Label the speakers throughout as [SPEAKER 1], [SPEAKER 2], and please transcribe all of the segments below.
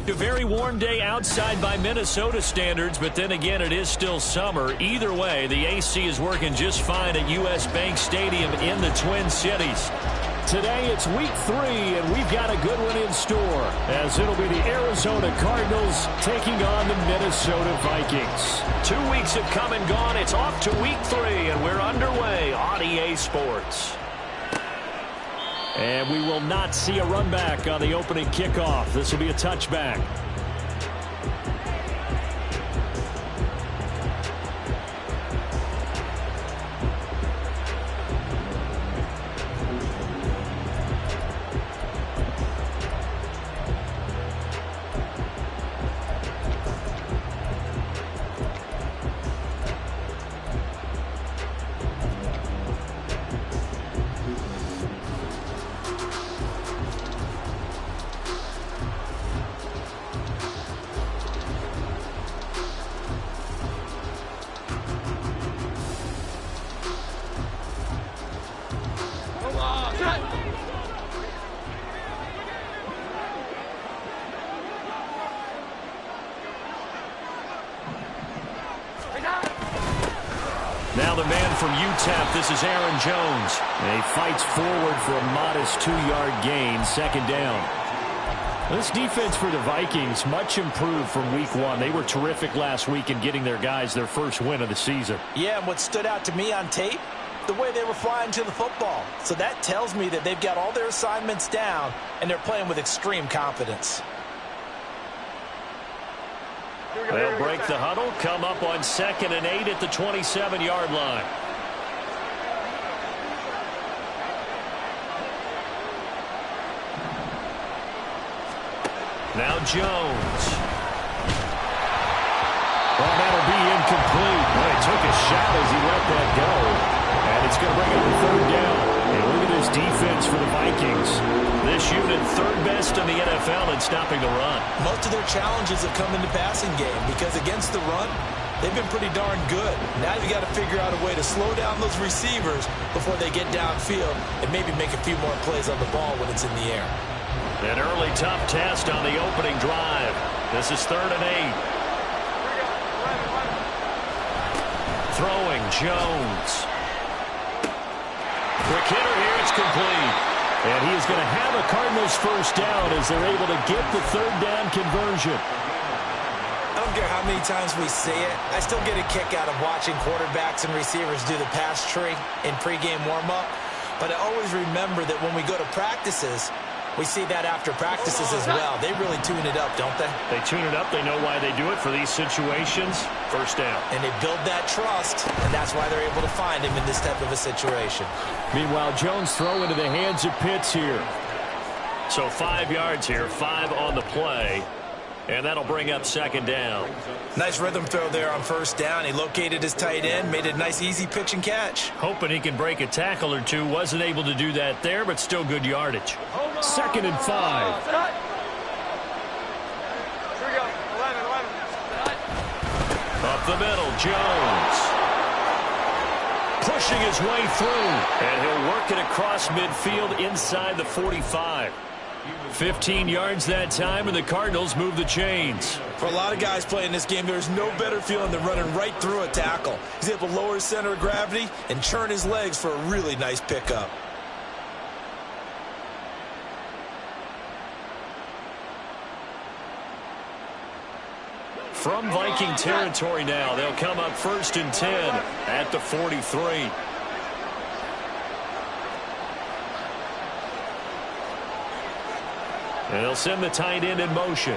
[SPEAKER 1] A very warm day outside by Minnesota standards, but then again, it is still summer. Either way, the AC is working just fine at U.S. Bank Stadium in the Twin Cities. Today, it's week 3, and we've got a good one in store, as it'll be the Arizona Cardinals taking on the Minnesota Vikings. 2 weeks have come and gone. It's off to week 3, and we're underway on EA Sports. And we will not see a run back on the opening kickoff. This will be a touchback. Now the man from UTEP, this is Aaron Jones. And he fights forward for a modest 2-yard gain, second down. This defense for the Vikings, much improved from week 1. They were terrific last week in getting their guys their first win of the season.
[SPEAKER 2] Yeah, and what stood out to me on tape, the way they were flying to the football. So that tells me that they've got all their assignments down, and they're playing with extreme confidence.
[SPEAKER 1] They'll break the huddle, come up on 2nd and 8 at the 27-yard line. Now Jones. Well, that'll be incomplete. Well, he took a shot as he let that go. And it's going to bring up a 3rd down. And look at this defense for the Vikings. This unit 3rd best in the NFL in stopping the run.
[SPEAKER 2] Most of their challenges have come in the passing game because against the run, they've been pretty darn good. Now you got to figure out a way to slow down those receivers before they get downfield and maybe make a few more plays on the ball when it's in the air.
[SPEAKER 1] An early tough test on the opening drive. This is 3rd and 8. Throwing Jones. Quick hitter here, it's complete. And he is going to have a Cardinals first down as they're able to get the 3rd down conversion.
[SPEAKER 2] I don't care how many times we say it, I still get a kick out of watching quarterbacks and receivers do the pass tree in pregame warm-up. But I always remember that when we go to practices, we see that after practices as well. They really tune it up, don't they?
[SPEAKER 1] They tune it up. They know why they do it for these situations. First down.
[SPEAKER 2] And they build that trust, and that's why they're able to find him in this type of a situation.
[SPEAKER 1] Meanwhile, Jones throw into the hands of Pitts here. So 5 yards here, 5 on the play. And that'll bring up 2nd down.
[SPEAKER 2] Nice rhythm throw there on 1st down. He located his tight end, made a nice easy pitch and catch.
[SPEAKER 1] Hoping he can break a tackle or two. Wasn't able to do that there, but still good yardage. 2nd and 5.
[SPEAKER 3] Here we go. 11.
[SPEAKER 1] Up the middle, Jones. Pushing his way through. And he'll work it across midfield inside the 45. 15 yards that time, and the Cardinals move the chains.
[SPEAKER 2] For a lot of guys playing this game, there's no better feeling than running right through a tackle. He's able to lower his center of gravity and churn his legs for a really nice pickup.
[SPEAKER 1] From Viking territory now, they'll come up 1st and 10 at the 43. And they'll send the tight end in motion.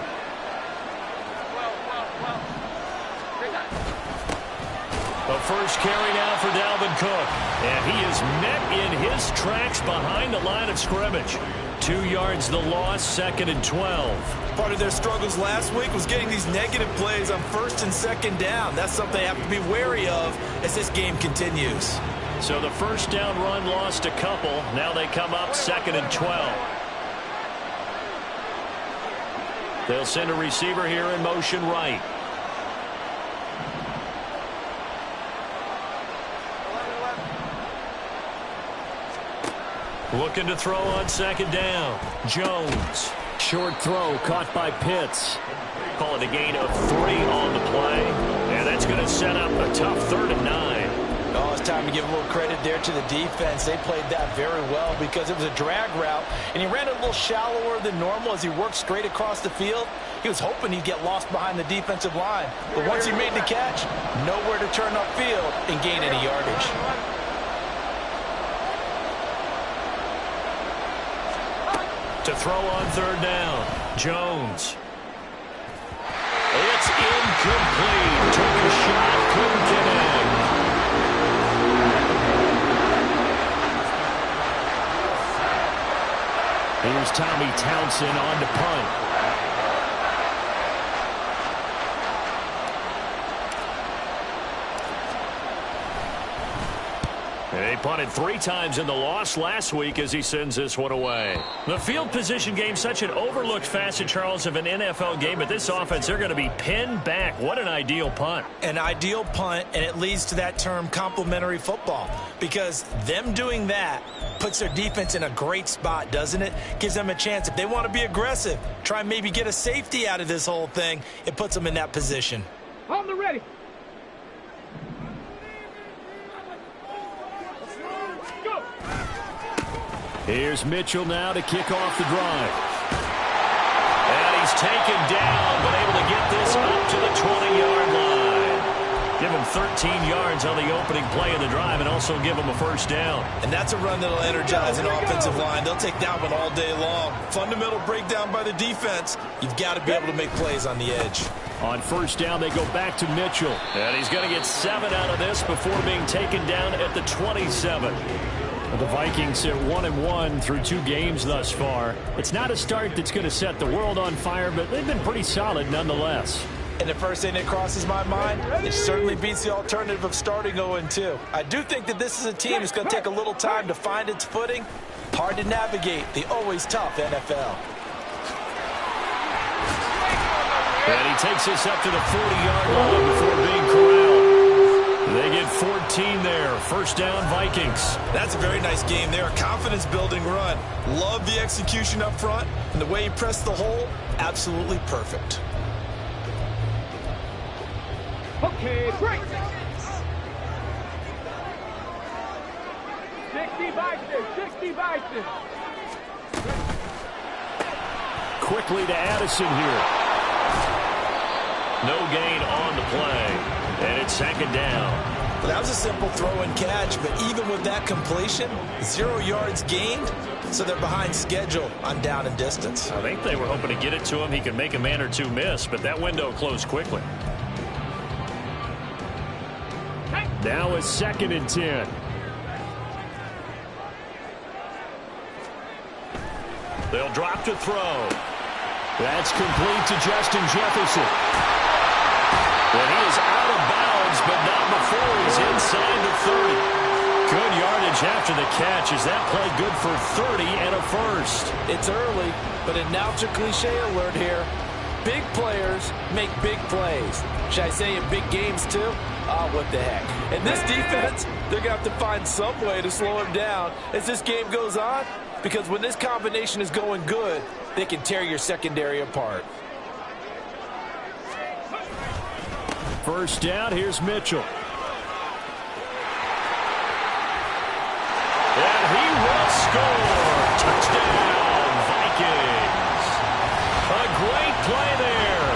[SPEAKER 1] The first carry now for Dalvin Cook. And he is met in his tracks behind the line of scrimmage. 2 yards the loss, 2nd and 12.
[SPEAKER 2] Part of their struggles last week was getting these negative plays on 1st and 2nd down. That's something they have to be wary of as this game continues.
[SPEAKER 1] So the first down run lost a couple. Now they come up 2nd and 12. They'll send a receiver here in motion right. Looking to throw on 2nd down. Jones. Short throw caught by Pitts. Call it a gain of 3 on the play. And that's going to set up a tough 3rd and 9.
[SPEAKER 2] Oh, it's time to give a little credit there to the defense. They played that very well because it was a drag route, and he ran a little shallower than normal as he worked straight across the field. He was hoping he'd get lost behind the defensive line. But once he made the catch, nowhere to turn upfield and gain any yardage.
[SPEAKER 1] To throw on 3rd down, Jones. It's incomplete. Took a shot, couldn't connect. Here's Tommy Townsend on to punt. He punted 3 times in the loss last week as he sends this one away. The field position game, such an overlooked facet, Charles, of an NFL game, but this offense, they're going to be pinned back. What an ideal punt.
[SPEAKER 2] An ideal punt, and it leads to that term complementary football, because them doing that puts their defense in a great spot, doesn't it? Gives them a chance. If they want to be aggressive, try and maybe get a safety out of this whole thing, it puts them in that position.
[SPEAKER 3] On the ready.
[SPEAKER 1] Here's Mitchell now to kick off the drive. And he's taken down, but able to get this up to the 20-yard line. Give him 13 yards on the opening play of the drive and also give him a 1st down.
[SPEAKER 2] And that's a run that'll energize an offensive line. They'll take that one all day long. Fundamental breakdown by the defense. You've got to be able to make plays on the edge.
[SPEAKER 1] On 1st down, they go back to Mitchell. And he's going to get 7 out of this before being taken down at the 27. The Vikings sit 1-1 through 2 games thus far. It's not a start that's going to set the world on fire, but they've been pretty solid nonetheless.
[SPEAKER 2] And the first thing that crosses my mind, it certainly beats the alternative of starting 0-2. I do think that this is a team that's going to take a little time to find its footing. Hard to navigate the always tough NFL.
[SPEAKER 1] And he takes this up to the 40-yard line before being corralled. They get 14 there. 1st down, Vikings.
[SPEAKER 2] That's a very nice game there. A confidence-building run. Love the execution up front. And the way he pressed the hole, absolutely perfect.
[SPEAKER 3] Okay, break. 60 Vikings, 60 Vikings.
[SPEAKER 1] Quickly to Addison here. No gain on the play. And it's 2nd down.
[SPEAKER 2] Well, that was a simple throw and catch, but even with that completion, 0 yards gained, so they're behind schedule on down and distance.
[SPEAKER 1] I think they were hoping to get it to him. He could make a man or two miss, but that window closed quickly. Now it's 2nd and 10. They'll drop to throw. That's complete to Justin Jefferson. And he is out of bounds, but not before he's inside the 30. Good yardage after the catch. Is that play good for 30 and a 1st?
[SPEAKER 2] It's early, but announce a cliche alert here. Big players make big plays. Should I say in big games too? Oh, what the heck. And this defense, they're going to have to find some way to slow him down as this game goes on, because when this combination is going good, they can tear your secondary apart.
[SPEAKER 1] 1st down, here's Mitchell. And he will score. Touchdown, Vikings. A great play there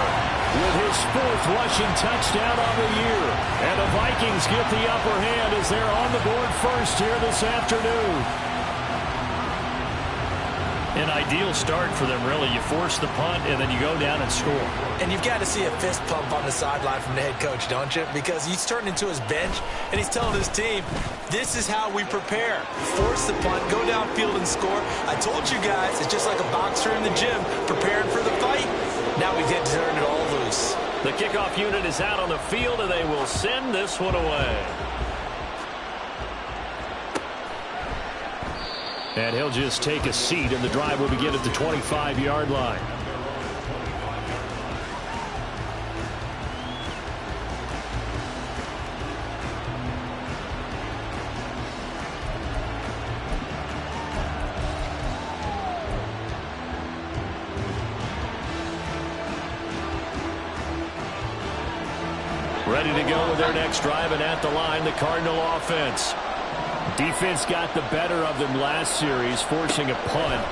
[SPEAKER 1] with his 4th rushing touchdown on the year. And the Vikings get the upper hand as they're on the board first here this afternoon. An ideal start for them, really. You force the punt, and then you go down and score.
[SPEAKER 2] And you've got to see a fist pump on the sideline from the head coach, don't you? Because he's turned into his bench, and he's telling his team, this is how we prepare. Force the punt, go downfield and score. I told you guys, it's just like a boxer in the gym preparing for the fight. Now we get to turn it all loose.
[SPEAKER 1] The kickoff unit is out on the field, and they will send this one away. And he'll just take a seat, and the drive will begin at the 25-yard line. Ready to go with their next drive, and at the line, the Cardinal offense. Defense got the better of them last series, forcing a punt.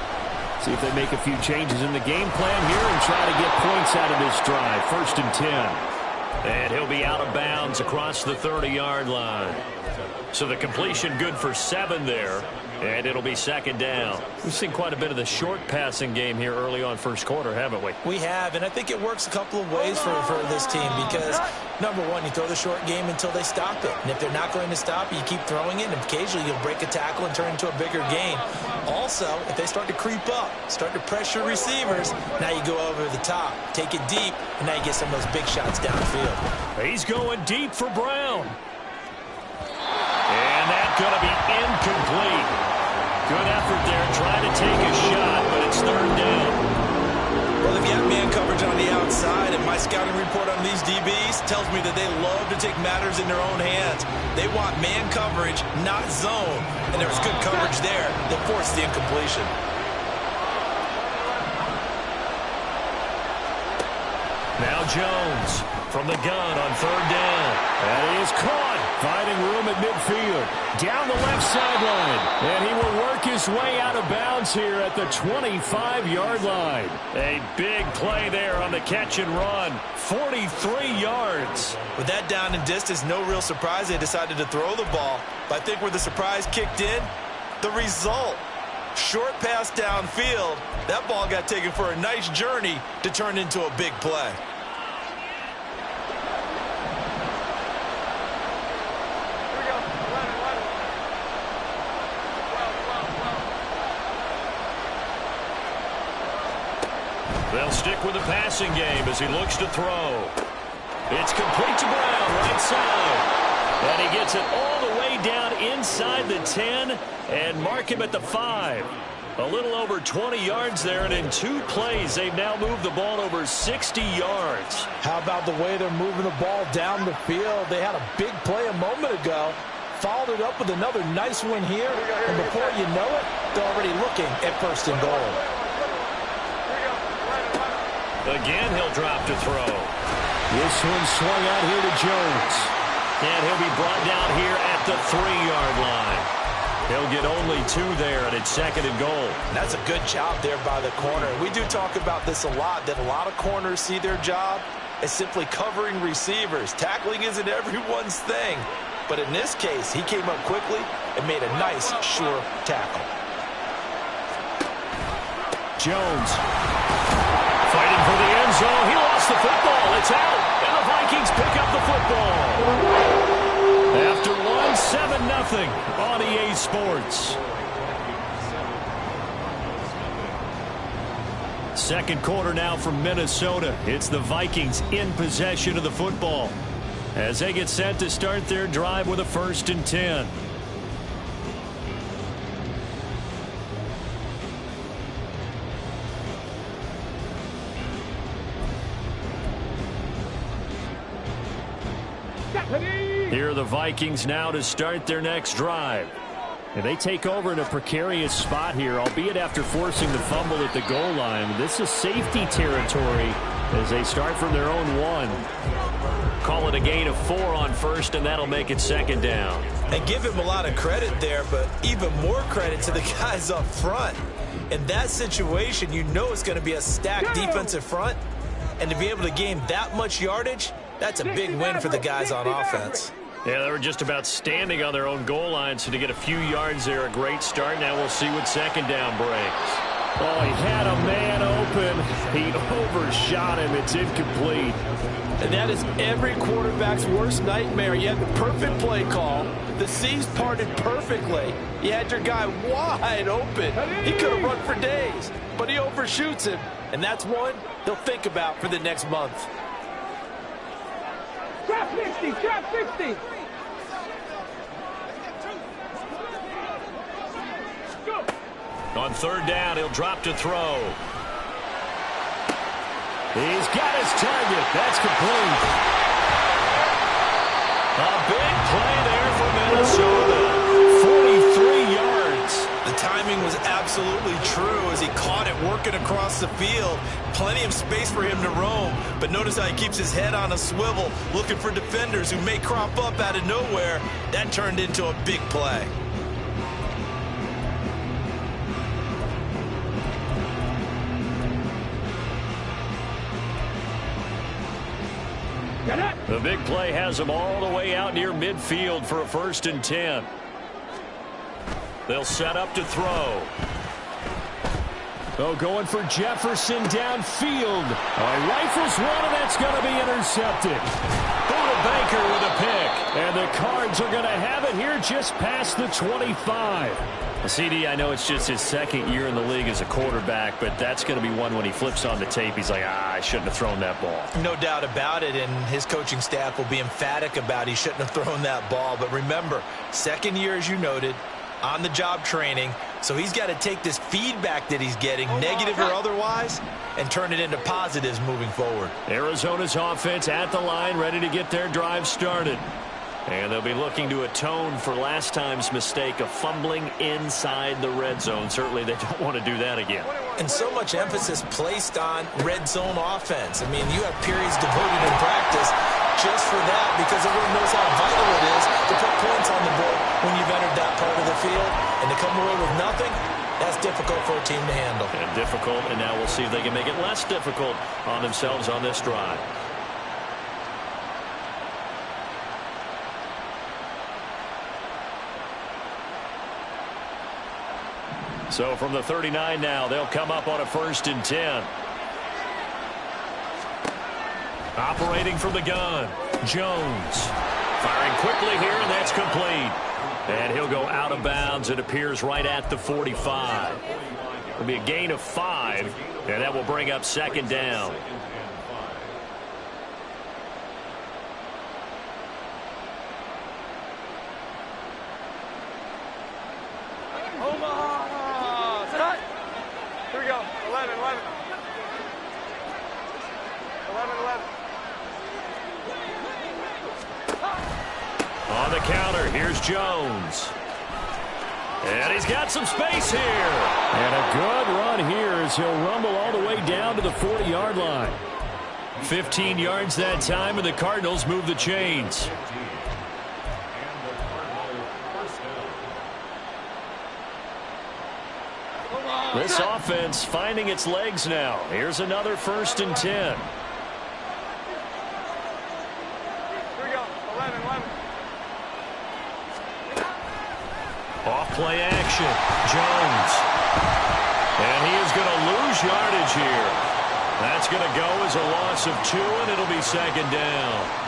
[SPEAKER 1] See if they make a few changes in the game plan here and try to get points out of this drive. 1st and 10. And he'll be out of bounds across the 30-yard line. So the completion good for 7 there. And it'll be 2nd down. We've seen quite a bit of the short passing game here early on first quarter, haven't we?
[SPEAKER 2] We have, and I think it works a couple of ways for this team because, number one, you throw the short game until they stop it. And if they're not going to stop it, you keep throwing it, and occasionally you'll break a tackle and turn it into a bigger gain. Also, if they start to creep up, start to pressure receivers, now you go over the top, take it deep, and now you get some of those big shots downfield.
[SPEAKER 1] He's going deep for Brown. And that's going to be incomplete. Good effort there, trying to take a shot, but it's 3rd down.
[SPEAKER 2] Well, if you have man coverage on the outside, and my scouting report on these DBs tells me that they love to take matters in their own hands. They want man coverage, not zone. And there was good coverage there that forced the incompletion.
[SPEAKER 1] Now Jones from the gun on 3rd down. And he is caught, finding room at midfield. Down the left sideline. And he will work his way out of bounds here at the 25-yard line. A big play there on the catch and run. 43 yards.
[SPEAKER 2] With that down and distance, no real surprise they decided to throw the ball. But I think where the surprise kicked in, the result. Short pass downfield. That ball got taken for a nice journey to turn into a big play.
[SPEAKER 1] They'll stick with the passing game as he looks to throw. It's complete to Brown, right side. And he gets it all the way down inside the 10 and mark him at the 5. A little over 20 yards there, and in 2 plays, they've now moved the ball over 60 yards.
[SPEAKER 2] How about the way they're moving the ball down the field? They had a big play a moment ago, followed it up with another nice one here, and before you know it, they're already looking at 1st and goal.
[SPEAKER 1] Again, he'll drop to throw. This one swung out here to Jones. And he'll be brought down here at the 3-yard line. He'll get only 2 there, and it's 2nd and goal.
[SPEAKER 2] That's a good job there by the corner. We do talk about this a lot, that a lot of corners see their job as simply covering receivers. Tackling isn't everyone's thing. But in this case, he came up quickly and made a nice, sure tackle.
[SPEAKER 1] Jones fighting for the end zone. He lost the football. It's out, and the Vikings pick up the football. After one, 7-0 on EA Sports. 2nd quarter now from Minnesota. It's the Vikings in possession of the football as they get set to start their drive with a 1st and 10. Here are the Vikings now to start their next drive. And they take over in a precarious spot here, albeit after forcing the fumble at the goal line. This is safety territory as they start from their own 1. Call it a gain of 4 on 1st, and that'll make it 2nd down.
[SPEAKER 2] And give him a lot of credit there, but even more credit to the guys up front. In that situation, you know it's going to be a stacked defensive front. And to be able to gain that much yardage, that's a big win for the guys on offense.
[SPEAKER 1] Yeah, they were just about standing on their own goal line, so to get a few yards there, a great start. Now we'll see what 2nd down brings. Oh, he had a man open. He overshot him. It's incomplete.
[SPEAKER 4] And that is every quarterback's worst nightmare. You had the perfect play call. The C's parted perfectly. You had your guy wide open. He could have run for days, but he overshoots him. And that's one he'll think about for the next month.
[SPEAKER 3] Trap 60, trap 60. Go.
[SPEAKER 1] On 3rd down, he'll drop to throw. He's got his target. That's complete. A big play there for Minnesota. 43 yards.
[SPEAKER 2] The timing was absolutely true as he caught it working looking across the field. Plenty of space for him to roam. But notice how he keeps his head on a swivel, looking for defenders who may crop up out of nowhere. That turned into a big play.
[SPEAKER 1] The big play has them all the way out near midfield for a 1st and 10. They'll set up to throw. Oh, going for Jefferson downfield. Oh, rifles one, and that's going to be intercepted. Buda Baker with a pick. And the Cards are going to have it here just past the 25. CD, I know it's just his 2nd year in the league as a quarterback, but that's going to be one when he flips on the tape. He's like, I shouldn't have thrown that ball.
[SPEAKER 2] No doubt about it, and his coaching staff will be emphatic about he shouldn't have thrown that ball. But remember, 2nd year, as you noted, on-the-job training, so he's got to take this feedback that he's getting, negative or otherwise, and turn it into positives moving forward.
[SPEAKER 1] Arizona's offense at the line, ready to get their drive started. And they'll be looking to atone for last time's mistake of fumbling inside the red zone. Certainly they don't want to do that again.
[SPEAKER 2] And so much emphasis placed on red zone offense. I mean, you have periods devoted in practice just for that because everyone knows how vital it is to put points on the board when you've entered that part of the field. And to come away with nothing, that's difficult for a team to handle.
[SPEAKER 1] And difficult, and now we'll see if they can make it less difficult on themselves on this drive. So from the 39 now, they'll come up on a 1st and 10. Operating from the gun, Jones. Firing quickly here, and that's complete. And he'll go out of bounds. It appears right at the 45. It'll be a gain of 5, and that will bring up 2nd down.
[SPEAKER 3] Here we go. 11.
[SPEAKER 1] On the counter, here's Jones. And he's got some space here. And a good run here as he'll rumble all the way down to the 40-yard line. 15 yards that time, and the Cardinals move the chains. This offense finding its legs now. Here's another 1st and 10.
[SPEAKER 3] Here we go. 11.
[SPEAKER 1] Off play action. Jones. And he is going to lose yardage here. That's going to go as a loss of 2, and it'll be 2nd down.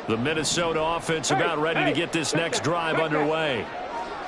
[SPEAKER 1] The Minnesota offense about ready to get this next drive underway.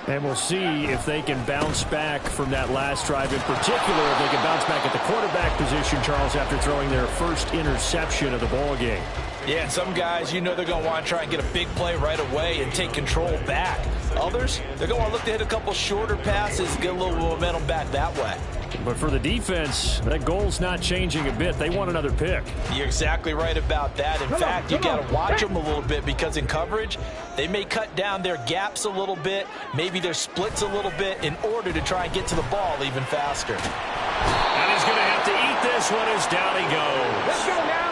[SPEAKER 1] And we'll see if they can bounce back from that last drive in particular, if they can bounce back at the quarterback position, Charles, after throwing their first interception of the ball game.
[SPEAKER 2] Yeah, and some guys, you know they're going to want to try and get a big play right away and take control back. Others, they're going to want to look to hit a couple shorter passes, get a little momentum back that way.
[SPEAKER 1] But for the defense, that goal's not changing a bit. They want another pick.
[SPEAKER 2] You're exactly right about that. In fact, you got to watch them a little bit because in coverage, they may cut down their gaps a little bit, maybe their splits a little bit in order to try and get to the ball even faster.
[SPEAKER 1] And he's going to have to eat this one as down he goes.
[SPEAKER 3] Let's go now.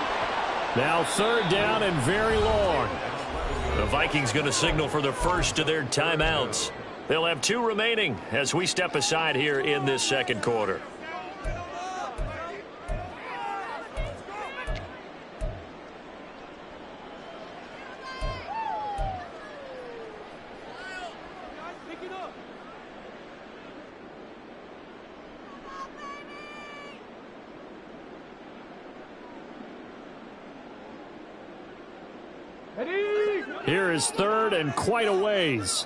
[SPEAKER 1] Now 3rd down and very long. The Vikings going to signal for the first of their timeouts. They'll have 2 remaining as we step aside here in this 2nd quarter. Here is 3rd and quite a ways.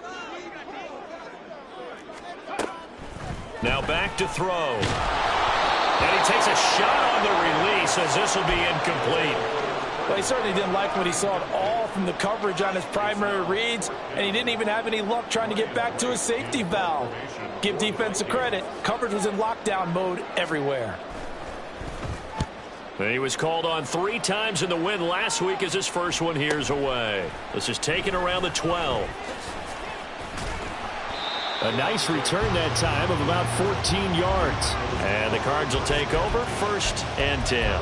[SPEAKER 1] Now back to throw. And he takes a shot on the release as this will be incomplete.
[SPEAKER 4] Well, he certainly didn't like what he saw at all from the coverage on his primary reads, and he didn't even have any luck trying to get back to his safety valve. Give defense a credit. Coverage was in lockdown mode everywhere.
[SPEAKER 1] He was called on 3 times in the win last week as his first one here's away. This is taken around the 12. A nice return that time of about 14 yards. And the Cards will take over 1st and 10.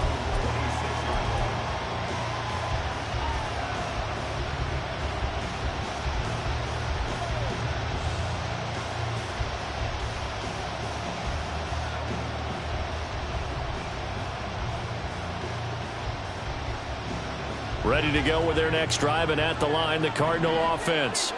[SPEAKER 1] Ready to go with their next drive, and at the line, the Cardinal offense.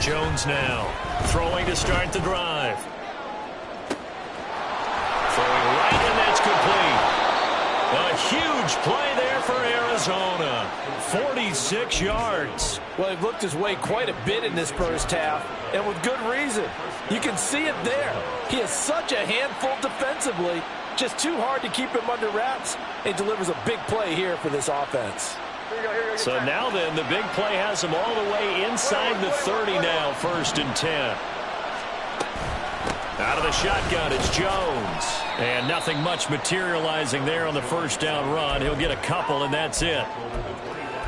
[SPEAKER 1] Jones now throwing to start the drive. Throwing right, and that's complete. A huge play there for Arizona. 46 yards.
[SPEAKER 4] Well, he looked his way quite a bit in this first half, and with good reason. You can see it there. He is such a handful defensively. Just too hard to keep him under wraps. He delivers a big play here for this offense.
[SPEAKER 1] So now then, the big play has him all the way inside the 30 now, 1st and 10. Out of the shotgun, it's Jones. And nothing much materializing there on the first down run. He'll get a couple, and that's it.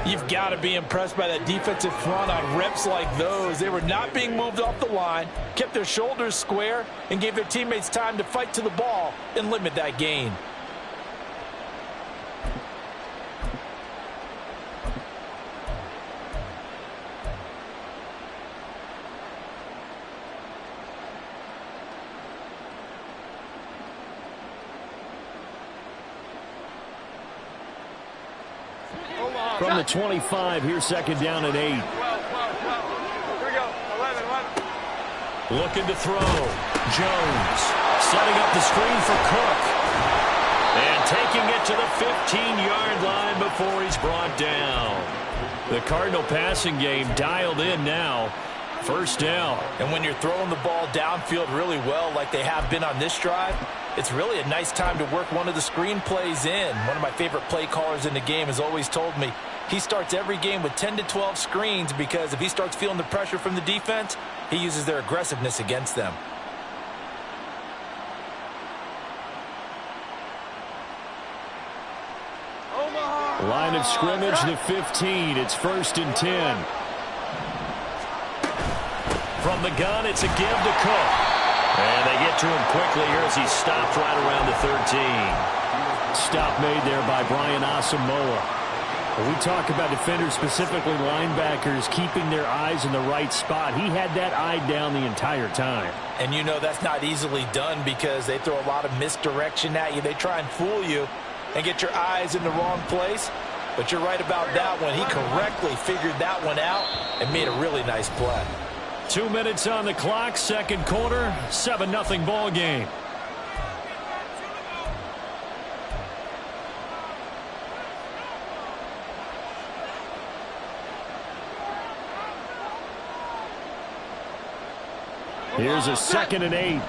[SPEAKER 4] You've got to be impressed by that defensive front on reps like those. They were not being moved off the line, kept their shoulders square, and gave their teammates time to fight to the ball and limit that gain.
[SPEAKER 1] From the 25, here's 2nd down and 8.
[SPEAKER 3] Here we go. 11.
[SPEAKER 1] Looking to throw. Jones setting up the screen for Cook. And taking it to the 15-yard line before he's brought down. The Cardinal passing game dialed in now. 1st down.
[SPEAKER 4] And when you're throwing the ball downfield really well like they have been on this drive, it's really a nice time to work one of the screen plays in. One of my favorite play callers in the game has always told me he starts every game with 10 to 12 screens because if he starts feeling the pressure from the defense, he uses their aggressiveness against them.
[SPEAKER 1] Line of scrimmage, the 15. It's 1st and 10. From the gun, it's a give to Cook. And they get to him quickly here as he stopped right around the 13. Stop made there by Brian Asamoah. When we talk about defenders, specifically linebackers, keeping their eyes in the right spot, he had that eye down the entire time.
[SPEAKER 4] And you know that's not easily done because they throw a lot of misdirection at you. They try and fool you and get your eyes in the wrong place. But you're right about that one. He correctly figured that one out and made a really nice play.
[SPEAKER 1] 2 minutes on the clock, 2nd quarter, 7-0 ball game. Here's a 2nd and 8.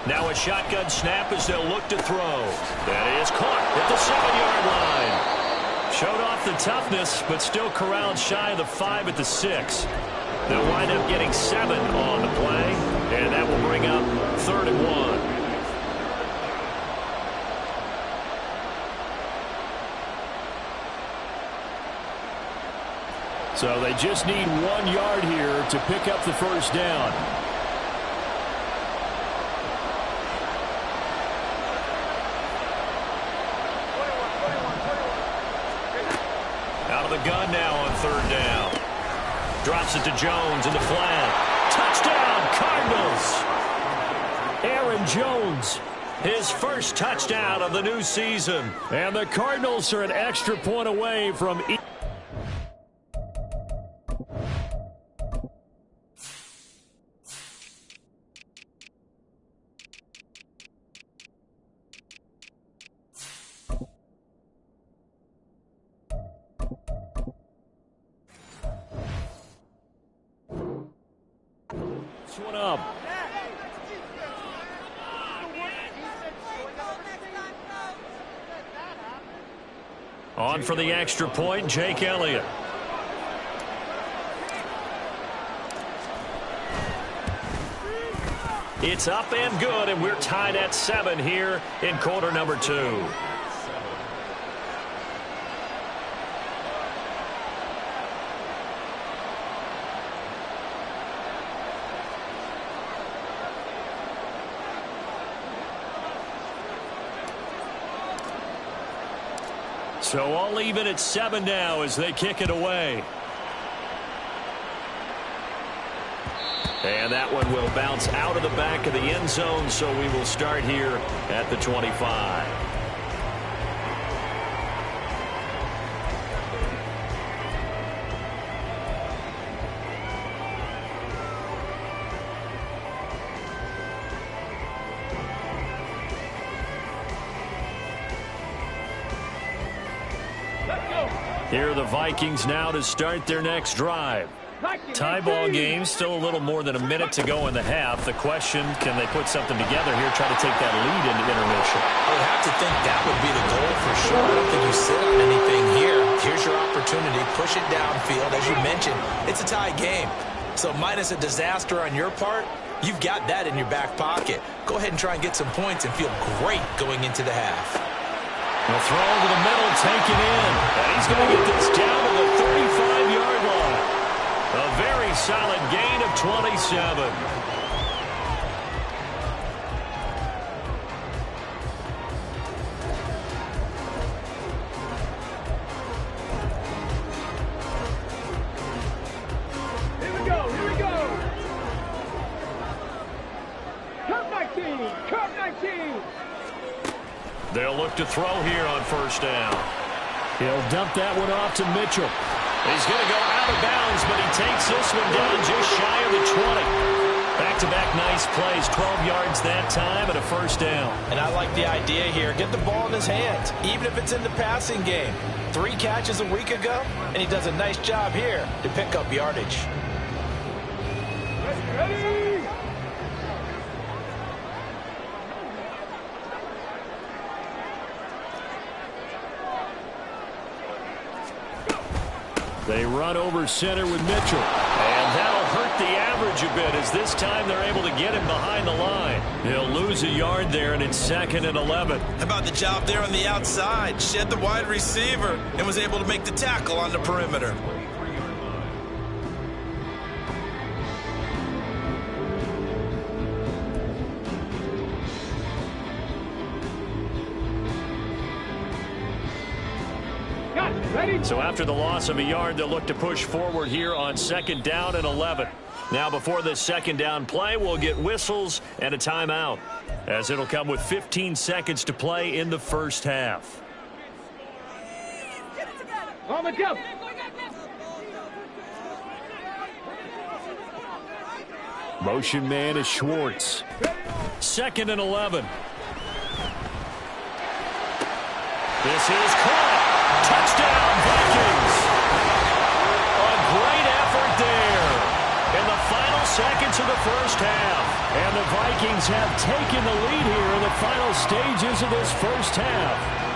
[SPEAKER 1] Now a shotgun snap as they'll look to throw. That is caught at the 7-yard line. Showed off the toughness, but still corralled shy of the 5 at the 6. They'll wind up getting 7 on the play, and that will bring up 3rd and 1. So they just need 1 yard here to pick up the 1st down. The gun now on 3rd down. Drops it to Jones in the flat. Touchdown, Cardinals. Aaron Aaron Jones, his first touchdown of the new season. And the Cardinals are an extra point away from... One up. On for the extra point, Jake Elliott. It's up and good, and we're tied at 7 here in quarter number 2. So all even at 7 now as they kick it away. And that one will bounce out of the back of the end zone, so we will start here at the 25. Here are the Vikings now to start their next drive. Tie ball game, still a little more than a minute to go in the half. The question, can they put something together here, try to take that lead into intermission?
[SPEAKER 2] I would have to think that would be the goal for sure. I don't think you sit on anything here. Here's your opportunity. Push it downfield. As you mentioned, it's a tie game. So minus a disaster on your part, you've got that in your back pocket. Go ahead and try and get some points and feel great going into the half.
[SPEAKER 1] The throw to the middle, taken in. And he's going to get this down to the 35-yard line. A very solid gain of 27.
[SPEAKER 3] Here we go, here we go. Cut 19, cut 19.
[SPEAKER 1] They'll look to throw here on first down. He'll dump that one off to Mitchell. He's going to go out of bounds, but he takes this one down just shy of the 20. Back-to-back nice plays, 12 yards that time and a first down.
[SPEAKER 4] And I like the idea here. Get the ball in his hands, even if it's in the passing game. 3 catches a week ago, and he does a nice job here to pick up yardage.
[SPEAKER 3] Ready?
[SPEAKER 1] They run over center with Mitchell. And that'll hurt the average a bit as this time they're able to get him behind the line. He'll lose a yard there, and it's 2nd and 11.
[SPEAKER 2] How about the job there on the outside? Shed the wide receiver and was able to make the tackle on the perimeter.
[SPEAKER 1] So after the loss of a yard, they'll look to push forward here on 2nd down and 11. Now before this 2nd down play, we'll get whistles and a timeout, as it'll come with 15 seconds to play in the first half.
[SPEAKER 3] On the jump.
[SPEAKER 1] Motion man is Schwartz. 2nd and 11. This is caught. Touchdown, Vikings. A great effort there in the final seconds of the first half. And the Vikings have taken the lead here in the final stages of this first half.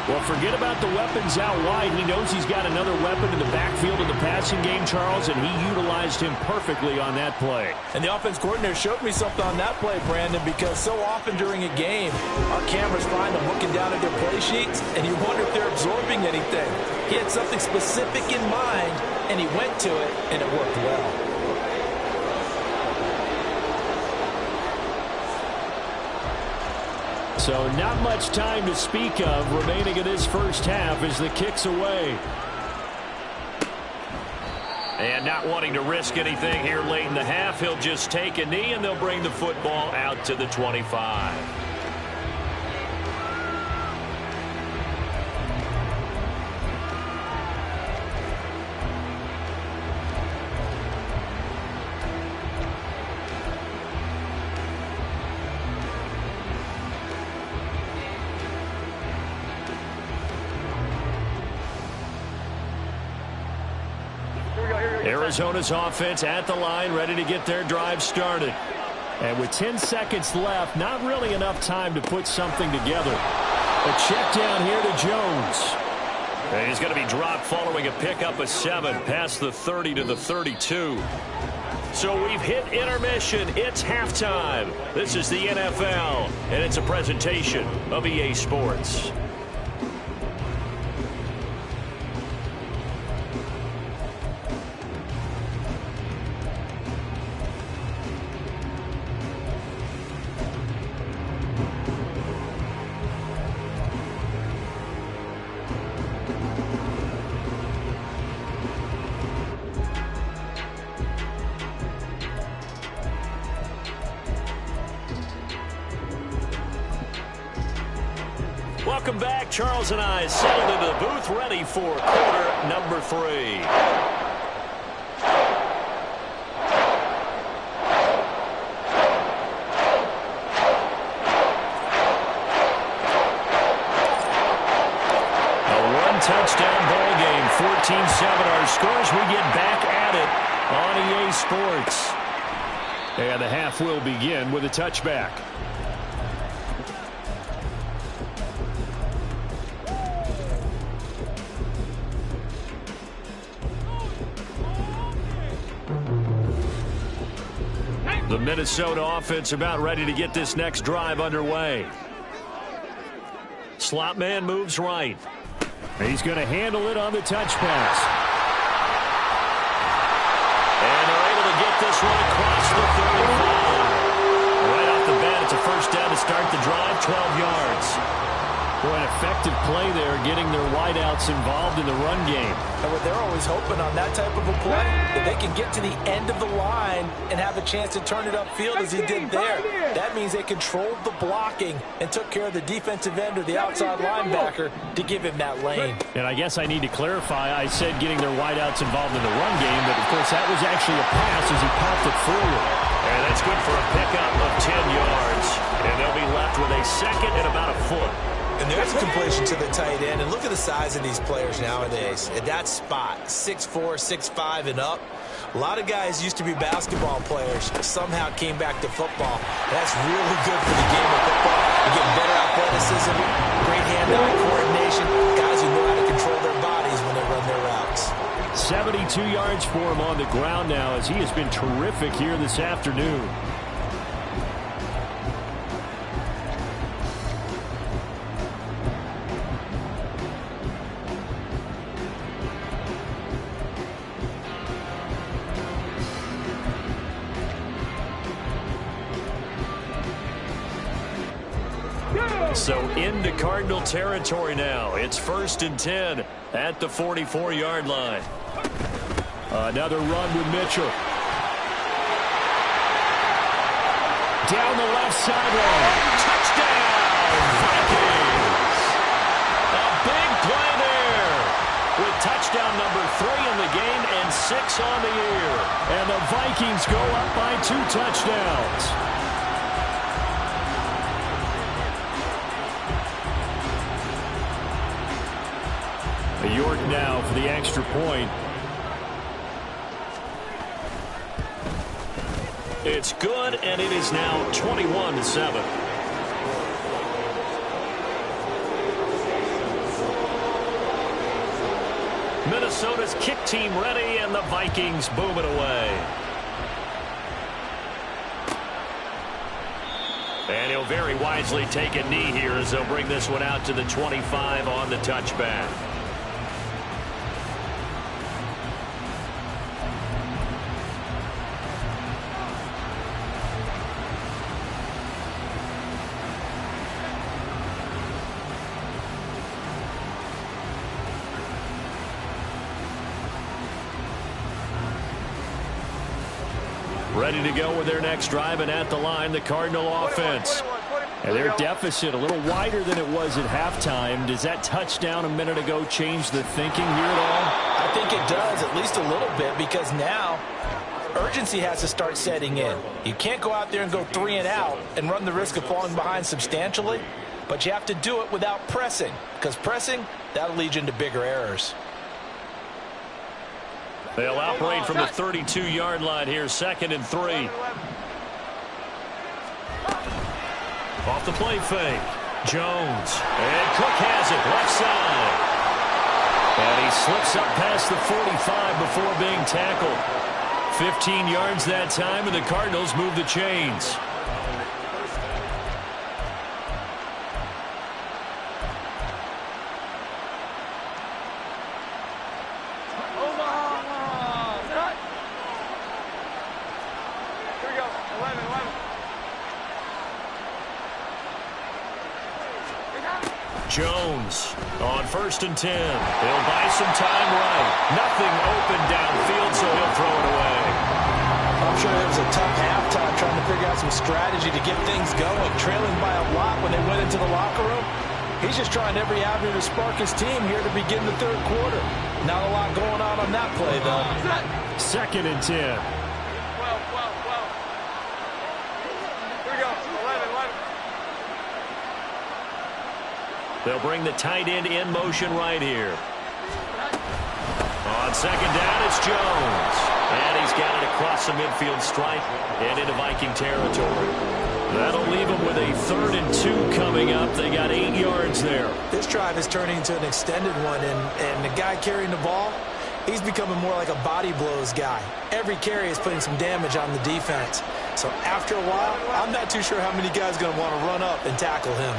[SPEAKER 1] Well, forget about the weapons out wide. He knows he's got another weapon in the backfield of the passing game, Charles, and he utilized him perfectly on that play.
[SPEAKER 4] And the offense coordinator showed me something on that play, Brandon, because so often during a game, our cameras find them looking down at their play sheets, and you wonder if they're absorbing anything. He had something specific in mind, and he went to it, and it worked well.
[SPEAKER 1] So not much time to speak of remaining in this first half as the kick's away. And not wanting to risk anything here late in the half, he'll just take a knee, and they'll bring the football out to the 25. Arizona's offense at the line, ready to get their drive started. And with 10 seconds left, not really enough time to put something together. A check down here to Jones. And he's going to be dropped following a pickup of 7 past the 30 to the 32. So we've hit intermission. It's halftime. This is the NFL, and it's a presentation of EA Sports. Welcome back. Charles and I settled into the booth, ready for quarter number 3. A one-touchdown ball game, 14-7 our scores. We get back at it on EA Sports. And the half will begin with a touchback. The Minnesota offense about ready to get this next drive underway. Slot man moves right. He's going to handle it on the touch pass. And they're able to get this one across the 35. Right off the bat, it's a first down to start the drive, 12 yards. Boy, an effective play there, getting their wideouts involved in the run game.
[SPEAKER 2] And what they're always hoping on that type of a play, that they can get to the end of the line and have a chance to turn it upfield as he did there. That means they controlled the blocking and took care of the defensive end or the outside linebacker to give him that lane.
[SPEAKER 1] And I guess I need to clarify, I said getting their wideouts involved in the run game, but of course that was actually a pass as he popped it forward. And that's good for a pickup of 10 yards. And they'll be left with a second and about a foot.
[SPEAKER 2] And there's a completion to the tight end. And look at the size of these players nowadays. At that spot, 6'4", 6'5", and up. A lot of guys used to be basketball players, somehow came back to football. That's really good for the game of football. You get better athleticism, great hand-eye coordination, guys who know how to control their bodies when they run their routes.
[SPEAKER 1] 72 yards for him on the ground now as he has been terrific here this afternoon. So into Cardinal territory now. It's 1st and 10 at the 44-yard line. Another run with Mitchell. Down the left sideline. Touchdown, Vikings. A big play there. With touchdown number 3 in the game and 6 on the year. And the Vikings go up by 2 touchdowns. York now for the extra point. It's good, and it is now 21-7. Minnesota's kick team ready, and the Vikings boom it away. And he'll very wisely take a knee here as they'll bring this one out to the 25 on the touchback. Ready to go with their next drive, and at the line, the Cardinal offense. And their deficit a little wider than it was at halftime. Does that touchdown a minute ago change the thinking here at all?
[SPEAKER 2] I think it does, at least a little bit, because now urgency has to start setting in. You can't go out there and go 3 and out and run the risk of falling behind substantially, but you have to do it without pressing, because pressing, that'll lead you into bigger errors.
[SPEAKER 1] They'll operate from the 32-yard line here, 2nd and 3. Off the play fake. Jones. And Cook has it, left side. And he slips up past the 45 before being tackled. 15 yards that time, and the Cardinals move the chains. Jones on 1st and 10. He'll buy some time right. Nothing open downfield, so he'll throw it away.
[SPEAKER 2] I'm sure it was a tough halftime trying to figure out some strategy to get things going. Trailing by a lot when they went into the locker room. He's just trying every avenue to spark his team here to begin the 3rd quarter. Not a lot going on that play, though.
[SPEAKER 1] 2nd and 10. They'll bring the tight end in motion right here. On 2nd down, it's Jones. And he's got it across the midfield stripe and into Viking territory. That'll leave them with a 3rd and 2 coming up. They got 8 yards there.
[SPEAKER 2] This drive is turning into an extended one, and the guy carrying the ball, he's becoming more like a body blows guy. Every carry is putting some damage on the defense. So after a while, I'm not too sure how many guys are going to want to run up and tackle him.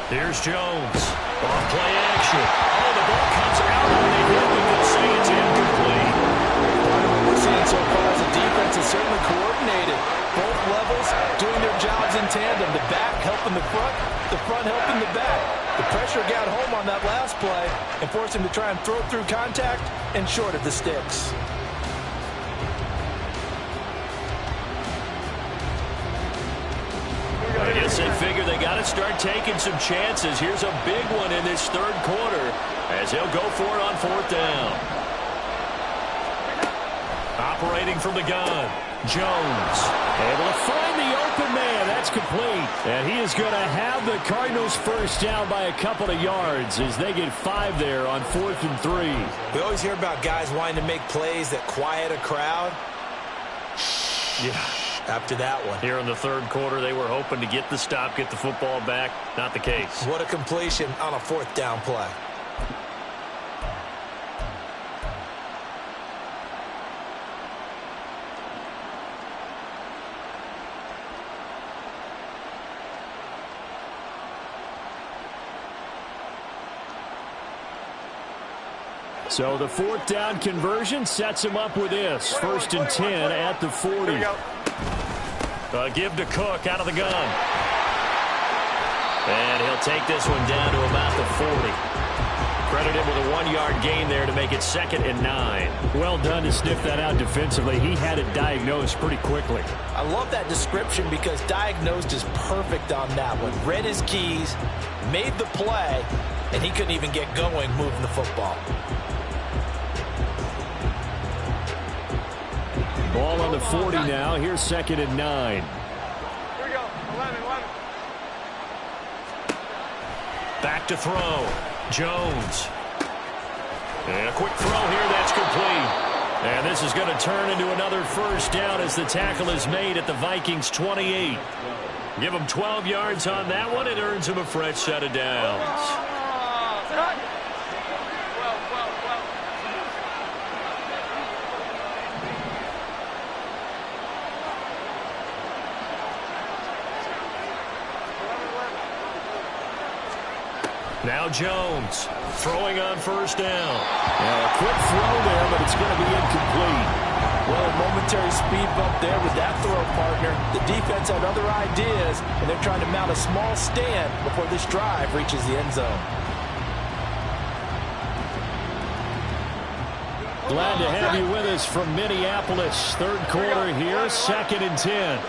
[SPEAKER 1] Here's Jones. Off play action. Oh, the ball comes out and they hit him. They'll say it's incomplete.
[SPEAKER 2] Part of what we're seeing so far is the defense is certainly coordinated. Both levels doing their jobs in tandem. The back helping the front helping the back. The pressure got home on that last play and forced him to try and throw through contact and short of the sticks.
[SPEAKER 1] I guess they figure they got to start taking some chances. Here's a big one in this 3rd quarter as he'll go for it on 4th down. Operating from the gun, Jones able to find the open man. That's complete. And he is going to have the Cardinals first down by a couple of yards as they get 5 there on 4th and 3.
[SPEAKER 2] We always hear about guys wanting to make plays that quiet a crowd.
[SPEAKER 1] Yeah.
[SPEAKER 2] After that one.
[SPEAKER 1] Here in the 3rd quarter, they were hoping to get the stop, get the football back. Not the case.
[SPEAKER 2] What a completion on a 4th down play.
[SPEAKER 1] So the 4th down conversion sets him up with this. 1st and 10 at the 40. Give to Cook out of the gun. And he'll take this one down to about the 40. Credit him with a 1-yard gain there to make it 2nd and 9.
[SPEAKER 5] Well done to sniff that out defensively. He had it diagnosed pretty quickly.
[SPEAKER 2] I love that description because diagnosed is perfect on that one. Read his keys, made the play, and he couldn't even get going moving the football.
[SPEAKER 5] Ball on the 40 now. Here's 2nd and 9.
[SPEAKER 3] Here we go. 11.
[SPEAKER 1] Back to throw. Jones. And a quick throw here. That's complete. And this is going to turn into another first down as the tackle is made at the Vikings 28. Give them 12 yards on that one. It earns them a fresh set of downs. Now Jones throwing on first down.
[SPEAKER 5] A quick throw there, but it's going to be incomplete.
[SPEAKER 4] Well, a momentary speed bump there with that throw, partner. The defense had other ideas, and they're trying to mount a small stand before this drive reaches the end zone.
[SPEAKER 1] Glad to have you with us from Minneapolis. Third quarter here, 2nd and 10.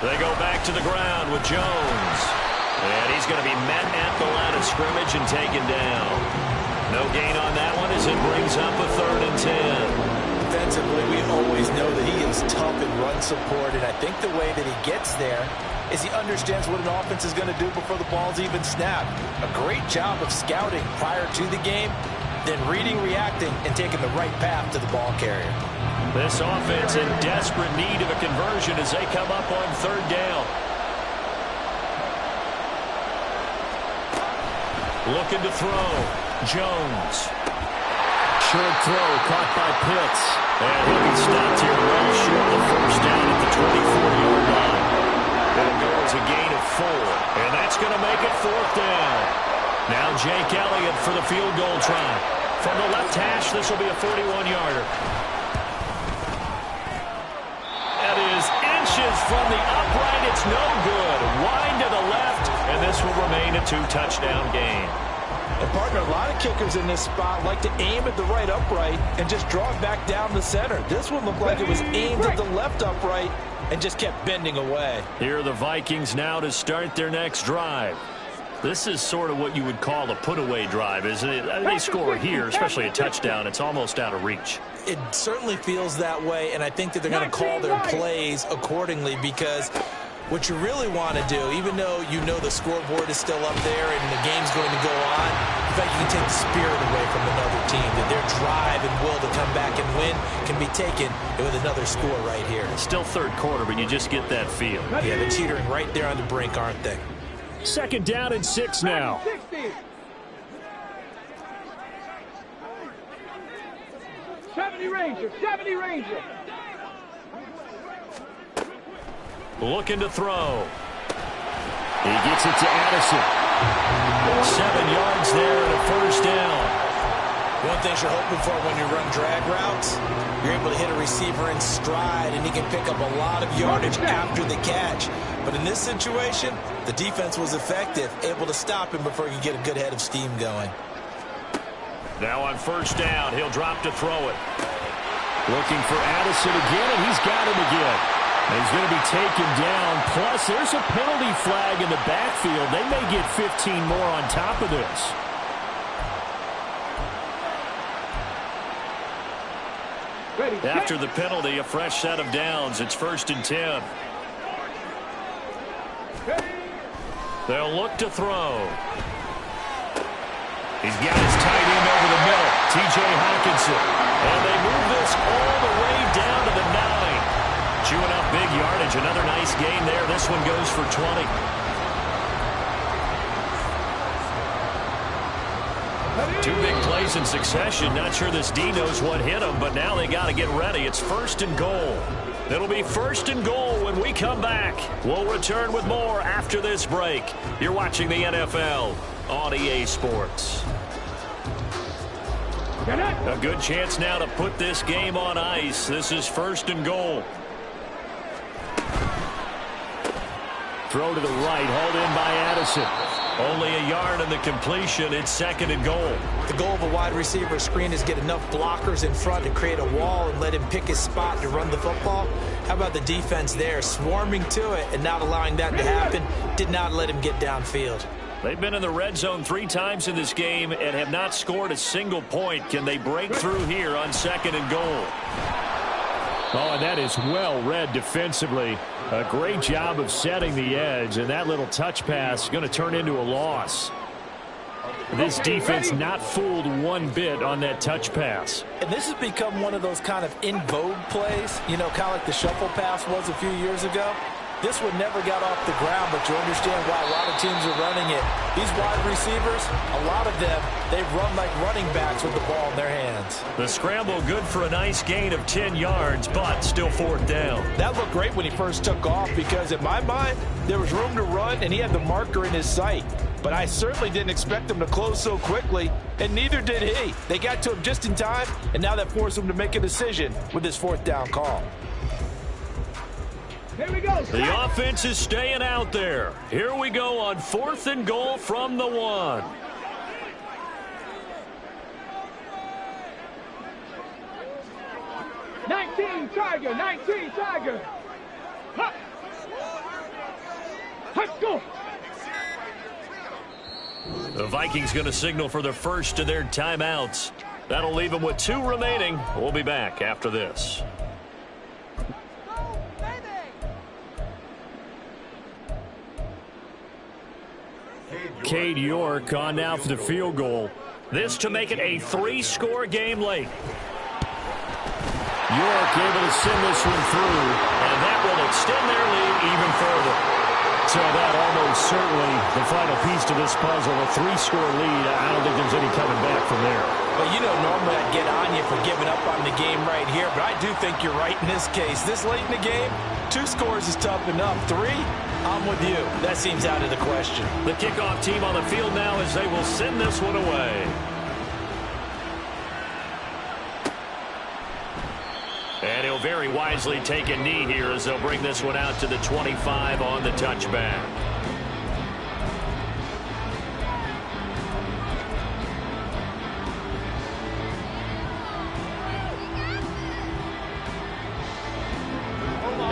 [SPEAKER 1] They go back to the ground with Jones. And he's going to be met at the line of scrimmage and taken down. No gain on that one as it brings up a 3rd and 10.
[SPEAKER 2] Defensively, we always know that he is tough in run support, and I think the way that he gets there is he understands what an offense is going to do before the ball's even snapped. A great job of scouting prior to the game, then reading, reacting, and taking the right path to the ball carrier.
[SPEAKER 1] This offense in desperate need of a conversion as they come up on 3rd down. Looking to throw. Jones. Short throw caught by Pitts. And he'll be stopped here well short of the 1st down at the 24-yard line. It'll go as a gain of 4. And that's going to make it 4th down. Now Jake Elliott for the field goal try. From the left hash, this will be a 41-yarder. That is inches from the upright. It's no good. Wide to the left, and this will remain a 2-touchdown game.
[SPEAKER 4] And partner, a lot of kickers in this spot like to aim at the right upright and just draw it back down the center. This one looked like it was aimed at the left upright and just kept bending away.
[SPEAKER 1] Here are the Vikings now to start their next drive. This is sort of what you would call a put-away drive, isn't it? They score here, especially a touchdown. It's almost out of reach.
[SPEAKER 2] It certainly feels that way, and I think that they're going to call their plays accordingly, because what you really want to do, even though you know the scoreboard is still up there and the game's going to go on, in fact, you can take the spirit away from another team, that their drive and will to come back and win can be taken with another score right here.
[SPEAKER 1] Still 3rd quarter, but you just get that feel.
[SPEAKER 2] Yeah, they're teetering right there on the brink, aren't they?
[SPEAKER 1] 2nd down and 6 now.
[SPEAKER 3] 70 Ranger, 70 Ranger.
[SPEAKER 1] Looking to throw. He gets it to Addison. 7 yards there and a 1st down.
[SPEAKER 2] One thing you're hoping for when you run drag routes, you're able to hit a receiver in stride, and he can pick up a lot of yardage after the catch. But in this situation, the defense was effective, able to stop him before he could get a good head of steam going.
[SPEAKER 1] Now on 1st down, he'll drop to throw it. Looking for Addison again, and he's got him again. And he's going to be taken down. Plus, there's a penalty flag in the backfield. They may get 15 more on top of this. After the penalty, a fresh set of downs. It's 1st and 10. They'll look to throw. He's got his tight end over the middle, T.J. Hawkinson. And they move this all the way down to the 9. Chewing up big yardage. Another nice gain there. This one goes for 20. Two big plays in succession. Not sure this D knows what hit him, but now they got to get ready. It's 1st and goal. It'll be 1st and goal when we come back. We'll return with more after this break. You're watching the NFL on EA Sports. A good chance now to put this game on ice. This is 1st and goal. Throw to the right, hauled in by Addison. Only a yard in the completion. It's 2nd and goal.
[SPEAKER 2] The goal of a wide receiver screen is get enough blockers in front to create a wall and let him pick his spot to run the football. How about the defense there, swarming to it and not allowing that to happen? Did not let him get downfield.
[SPEAKER 1] They've been in the red zone 3 times in this game and have not scored a single point. Can they break through here on 2nd and goal? Oh, and that is well read defensively. A great job of setting the edge, and that little touch pass is going to turn into a loss. This defense not fooled one bit on that touch pass.
[SPEAKER 4] And this has become one of those kind of in vogue plays, you know, kind of like the shuffle pass was a few years ago. This one never got off the ground, but you understand why a lot of teams are running it. These wide receivers, a lot of them, they run like running backs with the ball in their hands.
[SPEAKER 1] The scramble good for a nice gain of 10 yards, but still 4th down.
[SPEAKER 4] That looked great when he first took off because, in my mind, there was room to run, and he had the marker in his sight. but I certainly didn't expect them to close so quickly, and neither did he. They got to him just in time, and now that forced him to make a decision with his fourth down call.
[SPEAKER 3] Here we go.
[SPEAKER 1] The offense is staying out there. Here we go on 4th and goal from the 1.
[SPEAKER 3] Tiger, 19 Tiger. Huh. Let's go.
[SPEAKER 1] The Vikings going to signal for the first of their timeouts. That'll leave them with 2 remaining. We'll be back after this. Cade York on now for the field goal. This to make it a 3-score game late. York able to send this one through, and that will extend their lead even further. So that almost certainly the final piece to this puzzle, a 3-score lead. I don't think there's any coming back from there.
[SPEAKER 2] Well, you know, normally I'd get on you for giving up on the game right here, but I do think you're right in this case. This late in the game, 2 scores is tough enough. 3, I'm with you. That seems out of the question.
[SPEAKER 1] The kickoff team on the field now as they will send this one away. And he'll very wisely take a knee here as they'll bring this one out to the 25 on the touchback.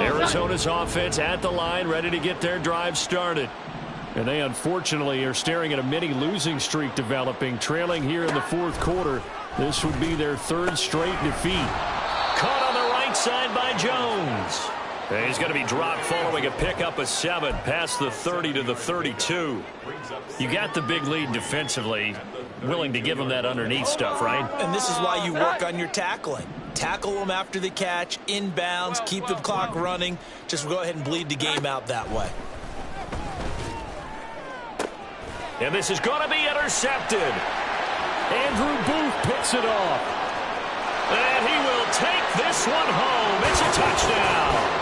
[SPEAKER 1] Arizona's offense at the line, ready to get their drive started. And they unfortunately are staring at a mini losing streak developing, trailing here in the 4th quarter. This would be their 3rd straight defeat. Caught on the right side by Jones. And he's going to be dropped following a pickup of 7 past the 30 to the 32. You got the big lead defensively. Willing to give him that underneath stuff, right?
[SPEAKER 2] And this is why you work on your tackling. Tackle them after the catch, inbounds, keep the clock running. Just go ahead and bleed the game out that way.
[SPEAKER 1] And this is going to be intercepted. Andrew Booth picks it off. And he will take this one home. It's a touchdown.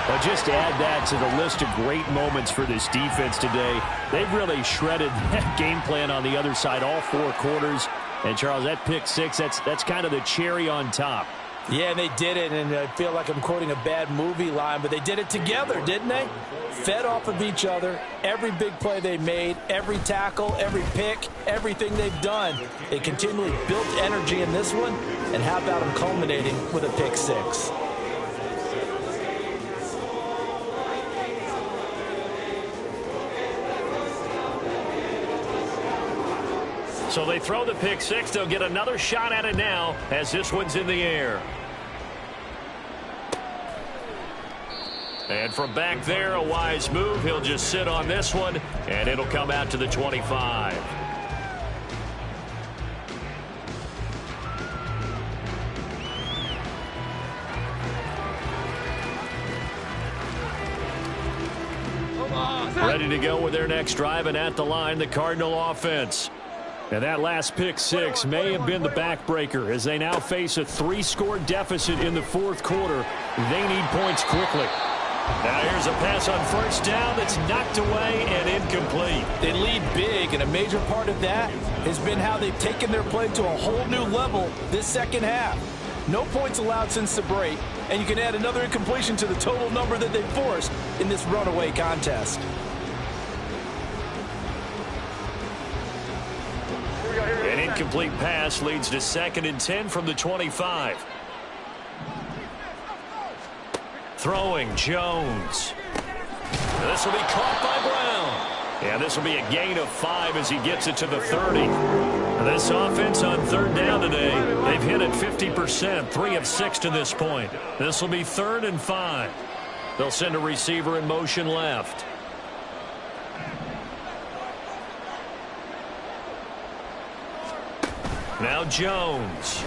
[SPEAKER 1] Well, just to add that to the list of great moments for this defense today, they've really shredded that game plan on the other side all 4 quarters. And, Charles, that pick 6, that's kind of the cherry on top.
[SPEAKER 2] Yeah, they did it, and I feel like I'm quoting a bad movie line, but they did it together, didn't they? Fed off of each other, every big play they made, every tackle, every pick, everything they've done. They continually built energy in this one, and how about them culminating with a pick 6?
[SPEAKER 1] So they throw the pick 6. They'll get another shot at it now as this one's in the air. And from back there, a wise move. He'll just sit on this one, and it'll come out to the 25. Ready to go with their next drive, and at the line, the Cardinal offense. And that last pick 6 may have been the backbreaker as they now face a 3-score deficit in the 4th quarter. They need points quickly. Now here's a pass on 1st down that's knocked away and incomplete.
[SPEAKER 2] They lead big, and a major part of that has been how they've taken their play to a whole new level this 2nd half. No points allowed since the break, and you can add another incompletion to the total number that they forced in this runaway contest.
[SPEAKER 1] An incomplete pass leads to 2nd and 10 from the 25. Throwing Jones. This will be caught by Brown. And this will be a gain of 5 as he gets it to the 30. This offense on 3rd down today, they've hit it 50%, 3 of 6 to this point. This will be 3rd and 5. They'll send a receiver in motion left. Now Jones.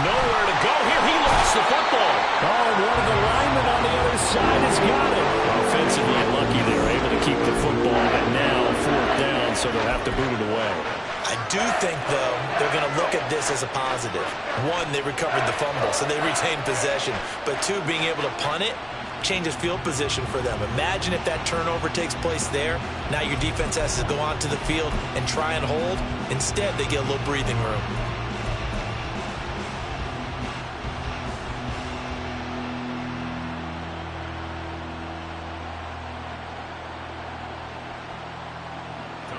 [SPEAKER 1] Nowhere to go here. He lost the football. Oh, and one of the linemen on the other side has got it. Offensively unlucky there, able to keep the football, but now 4th down, so they'll have to boot it away.
[SPEAKER 2] I do think, though, they're going to look at this as a positive. 1, they recovered the fumble, so they retained possession. But 2, being able to punt it, changes field position for them. Imagine if that turnover takes place there. Now your defense has to go onto the field and try and hold. Instead, they get a little breathing room.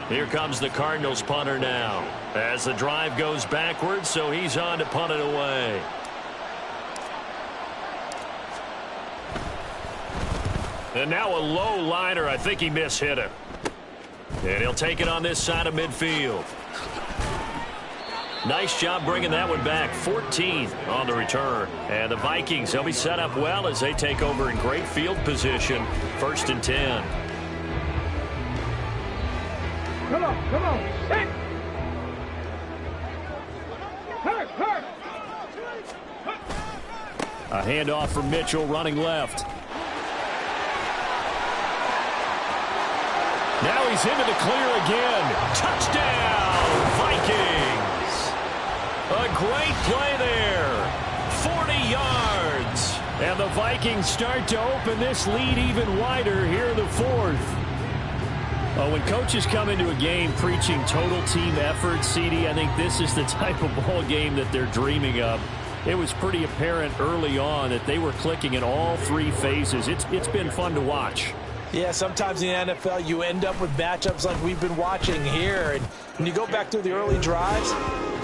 [SPEAKER 1] Here comes the Cardinals punter now. As the drive goes backwards, so he's on to punt it away. And now a low liner. I think he mishit it. And he'll take it on this side of midfield. Nice job bringing that one back. 14 on the return. And the Vikings, they'll be set up well as they take over in great field position. 1st and 10.
[SPEAKER 3] Come on, sit! Hurt!
[SPEAKER 5] A handoff from Mitchell running left.
[SPEAKER 1] Now he's into the clear again. Touchdown, Vikings. A great play there. 40 yards.
[SPEAKER 5] And the Vikings start to open this lead even wider here in the 4th. When coaches come into a game preaching total team effort, CD, I think this is the type of ball game that they're dreaming of. It was pretty apparent early on that they were clicking in all 3 phases. It's been fun to watch.
[SPEAKER 2] Yeah, sometimes in the NFL you end up with matchups like we've been watching here. And when you go back through the early drives,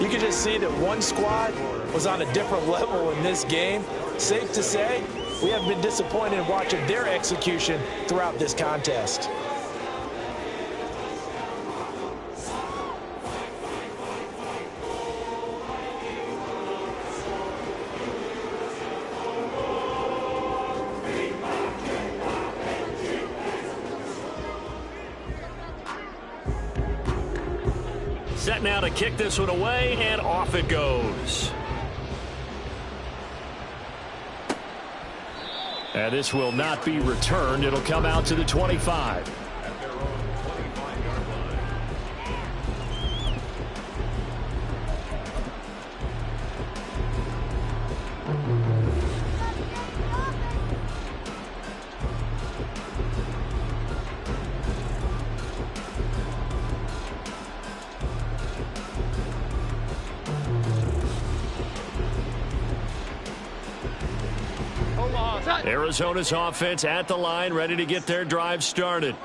[SPEAKER 2] you can just see that one squad was on a different level in this game. Safe to say, we haven't been disappointed in watching their execution throughout this contest.
[SPEAKER 1] Set now to kick this one away, and off it goes. And this will not be returned. It'll come out to the 25. Arizona's offense at the line, ready to get their drive started.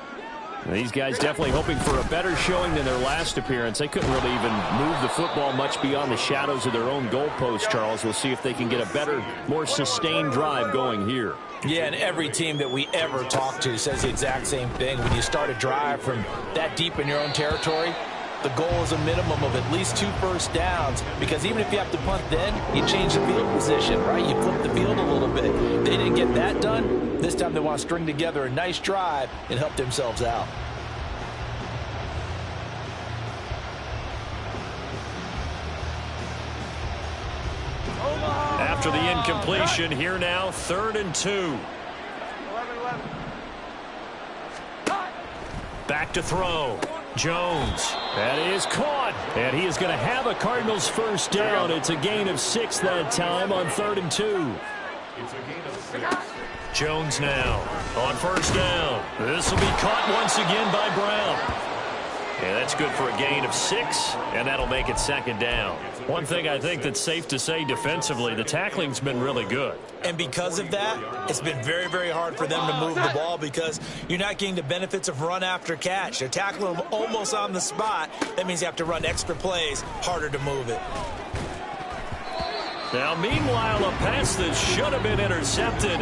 [SPEAKER 1] These guys definitely hoping for a better showing than their last appearance. They couldn't really even move the football much beyond the shadows of their own goalpost, Charles. We'll see if they can get a better, more sustained drive going here.
[SPEAKER 2] Yeah, and every team that we ever talk to says the exact same thing. When you start a drive from that deep in your own territory, the goal is a minimum of at least 2 first downs, because even if you have to punt then, you change the field position, right? You flip the field a little bit. They didn't get that done. This time they want to string together a nice drive and help themselves out.
[SPEAKER 1] After the incompletion, here now, 3rd and 2. Back to throw. Jones. That is caught. And he is going to have a Cardinals first down. It's a gain of 6 that time on 3rd and 2. Jones now on 1st down. This will be caught once again by Brown. And that's good for a gain of 6, and that'll make it 2nd down. One thing I think that's safe to say defensively, the tackling's been really good.
[SPEAKER 2] And because of that, it's been very, very hard for them to move the ball, because you're not getting the benefits of run after catch. They're tackling them almost on the spot. That means you have to run extra plays, harder to move it.
[SPEAKER 1] Now, meanwhile, a pass that should have been intercepted,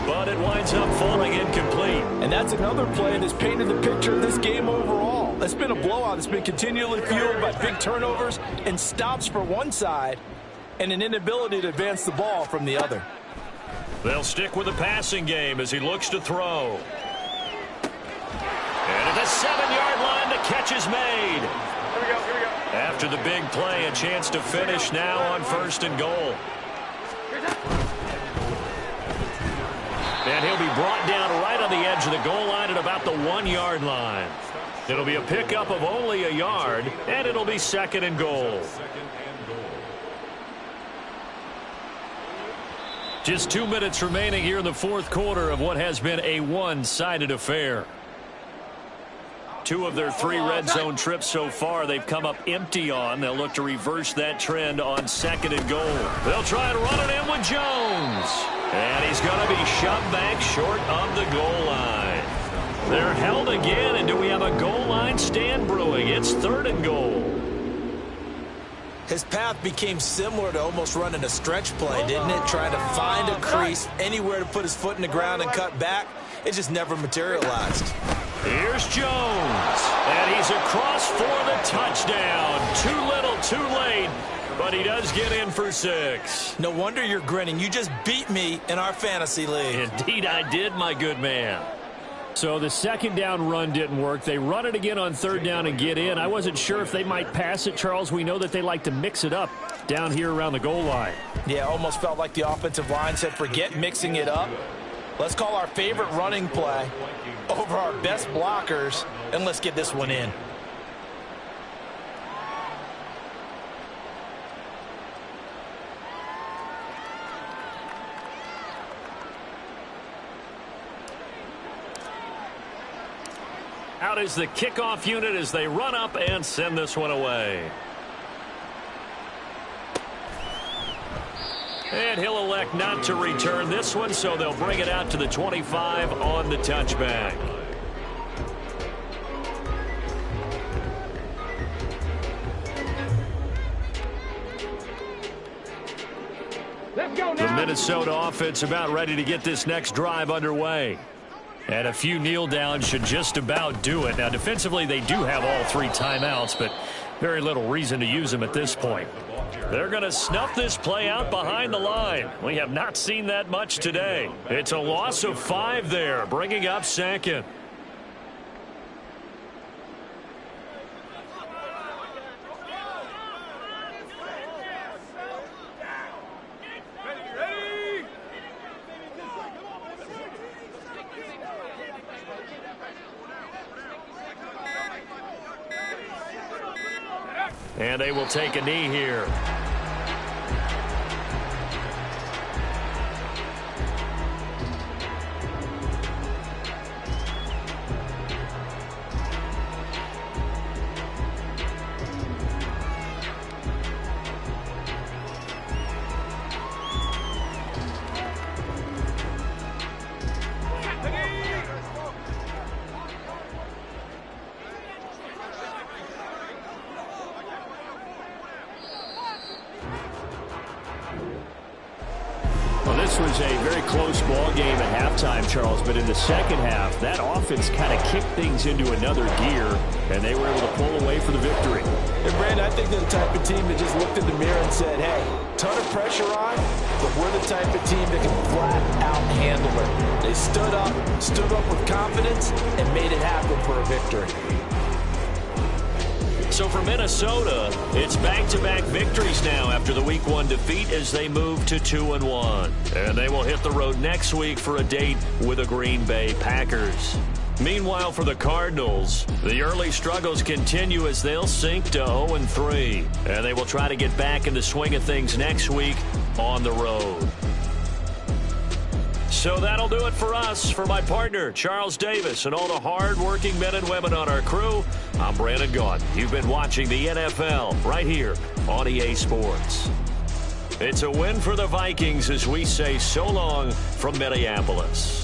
[SPEAKER 1] but it winds up falling incomplete.
[SPEAKER 4] And that's another play that's painted the picture of this game overall. It's been a blowout. It's been continually fueled by big turnovers and stops for one side and an inability to advance the ball from the other.
[SPEAKER 1] They'll stick with the passing game as he looks to throw. And at the 7-yard line, the catch is made.
[SPEAKER 3] Here we go.
[SPEAKER 1] After the big play, a chance to finish now on 1st and goal. And he'll be brought down right on the edge of the goal line at about the 1-yard line. It'll be a pickup of only a yard, and it'll be 2nd and goal. Just 2 minutes remaining here in the fourth quarter of what has been a one-sided affair. 2 of their 3 red zone trips so far they've come up empty on. They'll look to reverse that trend on 2nd and goal. They'll try and run it in with Jones. And he's going to be shoved back short of the goal line. They're held again, and do we have a goal line stand brewing? It's 3rd and goal.
[SPEAKER 2] His path became similar to almost running a stretch play, didn't it? Trying to find a crease, anywhere to put his foot in the ground and cut back. It just never materialized.
[SPEAKER 1] Here's Jones, and he's across for the touchdown. Too little, too late, but he does get in for 6.
[SPEAKER 2] No wonder you're grinning. You just beat me in our fantasy league.
[SPEAKER 1] Indeed I did, my good man.
[SPEAKER 5] So the 2nd down run didn't work. They run it again on 3rd down and get in. I wasn't sure if they might pass it, Charles. We know that they like to mix it up down here around the goal line.
[SPEAKER 4] Yeah, almost felt like the offensive line said, forget mixing it up. Let's call our favorite running play over our best blockers, and let's get this one in.
[SPEAKER 1] Out is the kickoff unit as they run up and send this one away. And he'll elect not to return this one, so they'll bring it out to the 25 on the touchback.
[SPEAKER 3] Let's go
[SPEAKER 1] The
[SPEAKER 3] now.
[SPEAKER 1] Minnesota offense about ready to get this next drive underway. And a few kneel downs should just about do it. Now, defensively, they do have all 3 timeouts, but very little reason to use them at this point. They're going to snuff this play out behind the line. We have not seen that much today. It's a loss of 5 there, bringing up 2nd. And they will take a knee here. This was a very close ball game at halftime, Charles, but in the second half, that offense kind of kicked things into another gear, and they were able to pull away for the victory.
[SPEAKER 4] And Brandon, I think they're the type of team that just looked in the mirror and said, hey, ton of pressure on, but we're the type of team that can flat out handle it. They stood up with confidence, and made it happen for a victory.
[SPEAKER 1] So for Minnesota, it's back-to-back victories now after the Week 1 defeat as they move to 2-1. And they will hit the road next week for a date with the Green Bay Packers. Meanwhile, for the Cardinals, the early struggles continue as they'll sink to 0-3. And they will try to get back in the swing of things next week on the road. So that'll do it for us. For my partner, Charles Davis, and all the hard-working men and women on our crew, I'm Brandon Gaudin. You've been watching the NFL right here on EA Sports. It's a win for the Vikings as we say so long from Minneapolis.